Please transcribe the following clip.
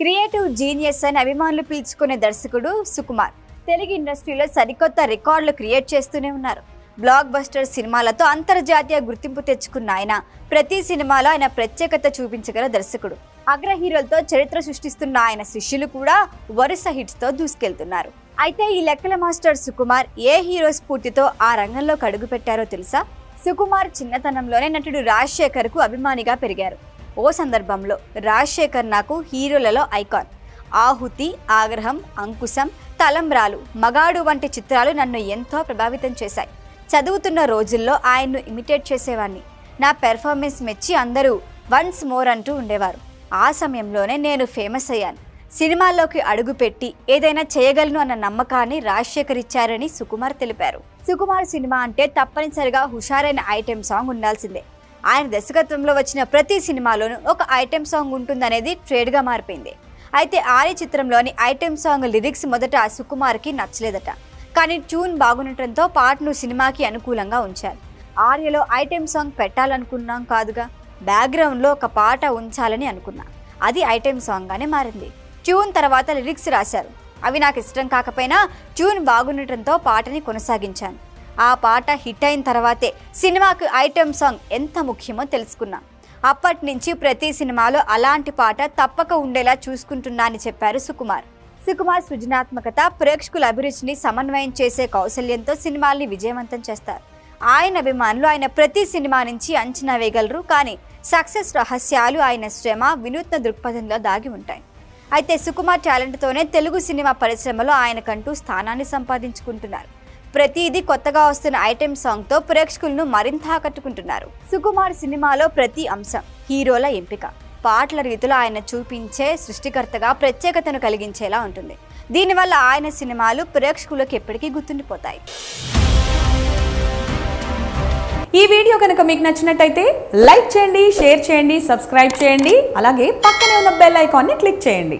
Creative genius అని అభిమానులు పిలుచుకునే దర్శకుడు సుకుమార్ తెలుగు ఇండస్ట్రీలో సరికొత్త రికార్డులు క్రియేట్ చేస్తూనే ఉన్నారు. బ్లాక్ బస్టర్ సినిమాలతో అంతర్జాతీయ గుర్తింపు తెచ్చుకున్న ఆయన ప్రతి సినిమాలో ఆయన ప్రత్యేకత చూపించగల దర్శకుడు. అగ్ర హీరోలతో చరిత్ర సృష్టిస్తున్న ఆయన శిష్యులు కూడా వరుస హిట్స్ తో దూసుకెళ్తున్నారు. అయితే ఈ లెక్కల మాస్టర్ సుకుమార్ ఏ హీరో స్ఫూర్తితో ఆ రంగంలో అడుగు పెట్టారో తెలుసా? సుకుమార్ చిన్నతనంలోనే నటుడు రాజశేఖర్ కు అభిమానిగా పెరిగారు. ఓ సందర్భంలో రాజశేఖర్ నాకు హీరోలలో ఐకాన్. ఆహుతి, ఆగ్రహం, అంకుశం, తలంబ్రాలు, మగాడు వంటి చిత్రాలు నన్ను ఎంతో ప్రభావితం చేశాయి. చదువుతున్న రోజుల్లో ఆయన్ను ఇమిటేట్ చేసేవాడిని. నా పెర్ఫార్మెన్స్ మెచ్చి అందరూ వన్స్ మోర్ అంటూ ఉండేవారు. ఆ సమయంలోనే నేను ఫేమస్ అయ్యాను. సినిమాల్లోకి అడుగుపెట్టి ఏదైనా చేయగలను అన్న నమ్మకాన్ని రాజశేఖర్ ఇచ్చారని సుకుమార్ తెలిపారు. సుకుమార్ సినిమా అంటే తప్పనిసరిగా హుషారైన ఐటెం సాంగ్ ఉండాల్సిందే. ఆయన దర్శకత్వంలో వచ్చిన ప్రతి సినిమాలోనూ ఒక ఐటెం సాంగ్ ఉంటుందనేది ట్రేడ్గా మారిపోయింది. అయితే ఆర్య చిత్రంలోని ఐటెం సాంగ్ లిరిక్స్ మొదట సుకుమార్కి నచ్చలేదట. కానీ ట్యూన్ బాగుండటంతో పాటను సినిమాకి అనుకూలంగా ఉంచారు. ఆర్యలో ఐటెం సాంగ్ పెట్టాలనుకున్నాం కాదుగా, బ్యాక్గ్రౌండ్లో ఒక పాట ఉంచాలని అనుకున్నా. అది ఐటెం సాంగ్గానే మారింది. ట్యూన్ తర్వాత లిరిక్స్ రాశారు. అవి నాకు ఇష్టం కాకపోయినా ట్యూన్ బాగుండటంతో పాటని కొనసాగించాను. ఆ పాట హిట్ అయిన తర్వాతే సినిమాకు ఐటెం సాంగ్ ఎంత ముఖ్యమో తెలుసుకున్నా. అప్పటి నుంచి ప్రతి సినిమాలో అలాంటి పాట తప్పక ఉండేలా చూసుకుంటున్నా అని చెప్పారు సుకుమార్. సుకుమార్ సృజనాత్మకత, ప్రేక్షకుల అభిరుచిని సమన్వయం చేసే కౌశల్యంతో సినిమాల్ని విజయవంతం చేస్తారు. ఆయన అభిమానులు ఆయన ప్రతి సినిమా నుంచి అంచనా వేయగలరు. కానీ సక్సెస్ రహస్యాలు ఆయన శ్రమ, వినూత్న దృక్పథంలో దాగి ఉంటాయి. అయితే సుకుమార్ టాలెంట్తోనే తెలుగు సినిమా పరిశ్రమలో ఆయనకంటూ స్థానాన్ని సంపాదించుకుంటున్నారు. ప్రతిదీ కొత్తగా వస్తున్న ఐటెం సాంగ్తో ప్రేక్షకులను మరింత ఆకట్టుకుంటున్నారు. సుకుమార్ సినిమాలో ప్రతి అంశం, హీరోల ఎంపిక, పాటల రీతిలో ఆయన చూపించే సృష్టికర్తగా ప్రత్యేకతను కలిగించేలా ఉంటుంది. దీనివల్ల ఆయన సినిమాలు ప్రేక్షకులకు ఎప్పటికీ గుర్తుండిపోతాయి. ఈ వీడియో కనుక మీకు నచ్చినట్టయితే లైక్ చేయండి, షేర్ చేయండి, సబ్స్క్రైబ్ చేయండి. అలాగే పక్కనే ఉన్న బెల్ ఐకాన్ని క్లిక్ చేయండి.